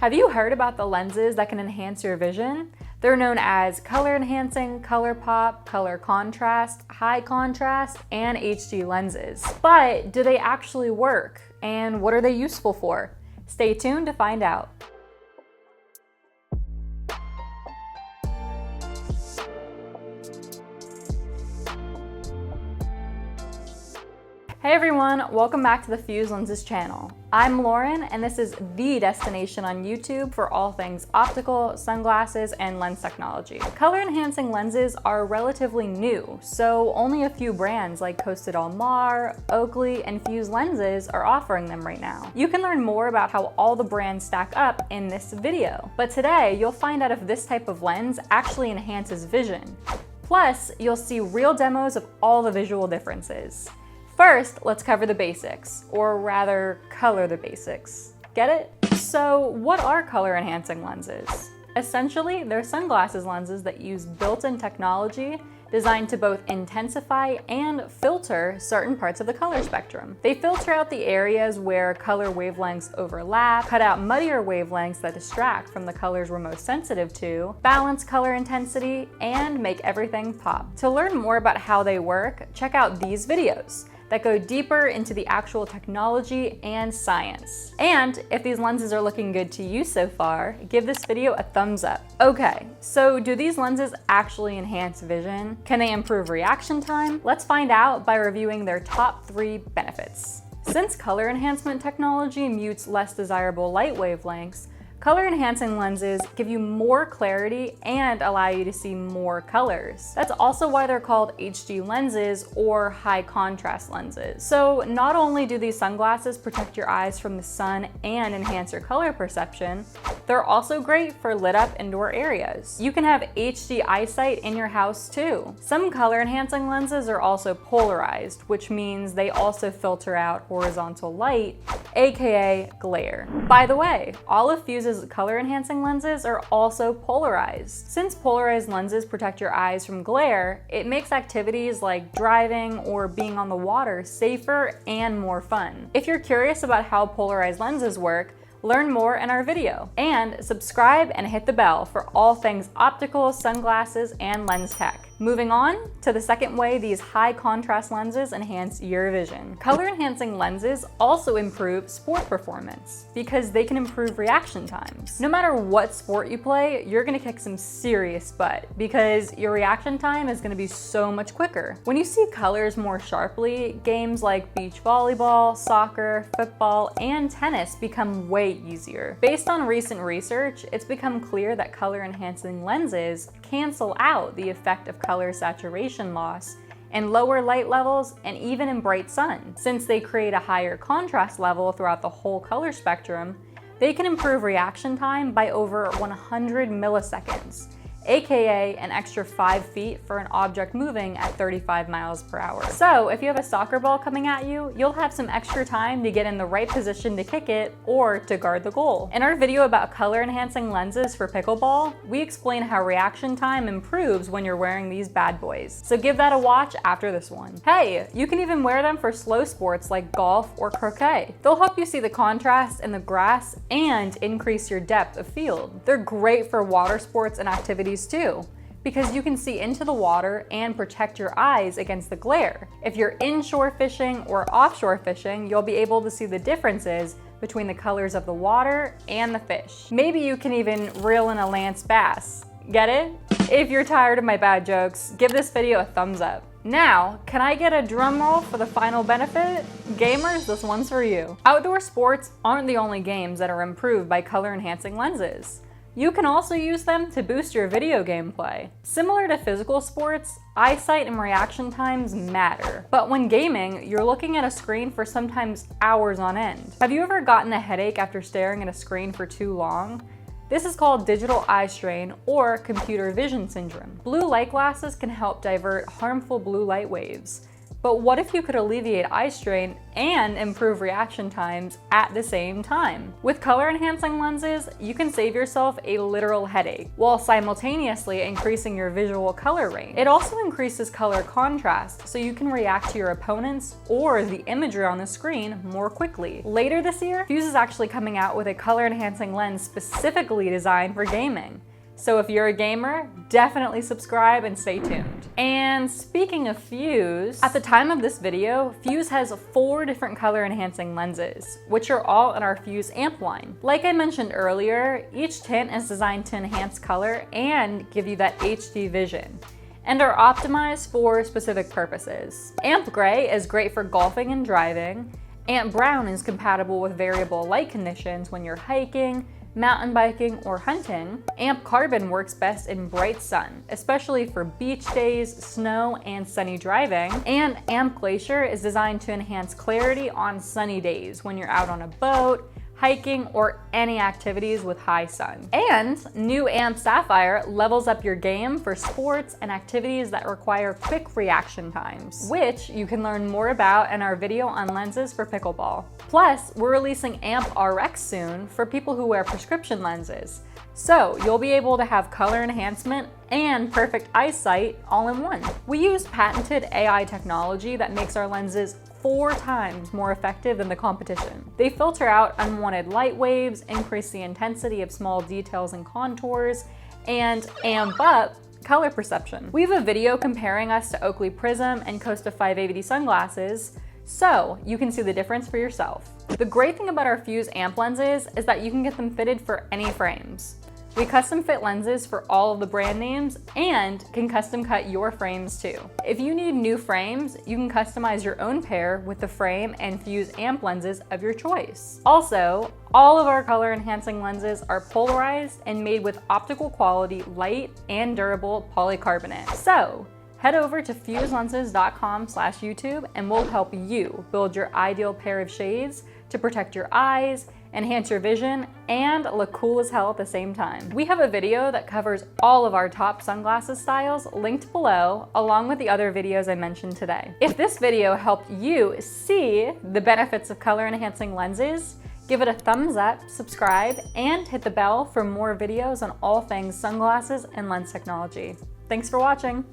Have you heard about the lenses that can enhance your vision? They're known as color enhancing, color pop, color contrast, high contrast, and HD lenses. But do they actually work? And what are they useful for? Stay tuned to find out. Hey everyone, welcome back to the Fuse Lenses channel. I'm Lauren, and this is the destination on YouTube for all things optical, sunglasses, and lens technology. Color-enhancing lenses are relatively new, so only a few brands like Costa Del Mar, Oakley, and Fuse Lenses are offering them right now. You can learn more about how all the brands stack up in this video, but today you'll find out if this type of lens actually enhances vision. Plus, you'll see real demos of all the visual differences. First, let's cover the basics, or rather, color the basics. Get it? So, what are color-enhancing lenses? Essentially, they're sunglasses lenses that use built-in technology designed to both intensify and filter certain parts of the color spectrum. They filter out the areas where color wavelengths overlap, cut out muddier wavelengths that distract from the colors we're most sensitive to, balance color intensity, and make everything pop. To learn more about how they work, check out these videos that go deeper into the actual technology and science. And if these lenses are looking good to you so far, give this video a thumbs up. Okay, so do these lenses actually enhance vision? Can they improve reaction time? Let's find out by reviewing their top 3 benefits. Since color enhancement technology mutes less desirable light wavelengths, color-enhancing lenses give you more clarity and allow you to see more colors. That's also why they're called HD lenses or high contrast lenses. So not only do these sunglasses protect your eyes from the sun and enhance your color perception, they're also great for lit up indoor areas. You can have HD eyesight in your house too. Some color-enhancing lenses are also polarized, which means they also filter out horizontal light, aka glare. By the way, all of Fuse's color-enhancing lenses are also polarized. Since polarized lenses protect your eyes from glare, it makes activities like driving or being on the water safer and more fun. If you're curious about how polarized lenses work, learn more in our video. And subscribe and hit the bell for all things optical, sunglasses, and lens tech. Moving on to the second way these high contrast lenses enhance your vision. Color enhancing lenses also improve sport performance because they can improve reaction times. No matter what sport you play, you're gonna kick some serious butt because your reaction time is gonna be so much quicker. When you see colors more sharply, games like beach volleyball, soccer, football, and tennis become way easier. Based on recent research, it's become clear that color enhancing lenses cancel out the effect of color saturation loss in lower light levels and even in bright sun. Since they create a higher contrast level throughout the whole color spectrum, they can improve reaction time by over 100 milliseconds, aka an extra 5 feet for an object moving at 35 miles per hour. So if you have a soccer ball coming at you, you'll have some extra time to get in the right position to kick it or to guard the goal. In our video about color enhancing lenses for pickleball, we explain how reaction time improves when you're wearing these bad boys. So give that a watch after this one. Hey, you can even wear them for slow sports like golf or croquet. They'll help you see the contrast in the grass and increase your depth of field. They're great for water sports and activities too, because you can see into the water and protect your eyes against the glare. If you're inshore fishing or offshore fishing, you'll be able to see the differences between the colors of the water and the fish. Maybe you can even reel in a Lance bass. Get it? If you're tired of my bad jokes, give this video a thumbs up. Now, can I get a drum roll for the final benefit? Gamers, this one's for you. Outdoor sports aren't the only games that are improved by color enhancing lenses. You can also use them to boost your video gameplay. Similar to physical sports, eyesight and reaction times matter. But when gaming, you're looking at a screen for sometimes hours on end. Have you ever gotten a headache after staring at a screen for too long? This is called digital eye strain or computer vision syndrome. Blue light glasses can help divert harmful blue light waves. But what if you could alleviate eye strain and improve reaction times at the same time? With color enhancing lenses, you can save yourself a literal headache while simultaneously increasing your visual color range. It also increases color contrast, so you can react to your opponents or the imagery on the screen more quickly. Later this year, Fuse is actually coming out with a color enhancing lens specifically designed for gaming. So if you're a gamer, definitely subscribe and stay tuned. And speaking of Fuse, at the time of this video, Fuse has 4 different color enhancing lenses, which are all in our Fuse amp line. Like I mentioned earlier, each tint is designed to enhance color and give you that HD vision, and are optimized for specific purposes. Amp Gray is great for golfing and driving. Amp Brown is compatible with variable light conditions when you're hiking, mountain biking, or hunting. Amp Carbon works best in bright sun, especially for beach days, snow, and sunny driving. And Amp Glacier is designed to enhance clarity on sunny days when you're out on a boat, hiking, or any activities with high sun. And new Amp Sapphire levels up your game for sports and activities that require quick reaction times, which you can learn more about in our video on lenses for pickleball. Plus, we're releasing Amp RX soon for people who wear prescription lenses. So you'll be able to have color enhancement and perfect eyesight all in one. We use patented AI technology that makes our lenses 4 times more effective than the competition. They filter out unwanted light waves, increase the intensity of small details and contours, and amp up color perception. We have a video comparing us to Oakley Prism and Costa 580 sunglasses, so you can see the difference for yourself. The great thing about our Fuse amp lenses is that you can get them fitted for any frames. We custom fit lenses for all of the brand names and can custom cut your frames too. If you need new frames, you can customize your own pair with the frame and Fuse amp lenses of your choice. Also, all of our color enhancing lenses are polarized and made with optical quality, light, and durable polycarbonate. So, head over to fuselenses.com/YouTube and we'll help you build your ideal pair of shades to protect your eyes, enhance your vision, and look cool as hell at the same time. We have a video that covers all of our top sunglasses styles linked below, along with the other videos I mentioned today. If this video helped you see the benefits of color enhancing lenses, give it a thumbs up, subscribe, and hit the bell for more videos on all things sunglasses and lens technology. Thanks for watching.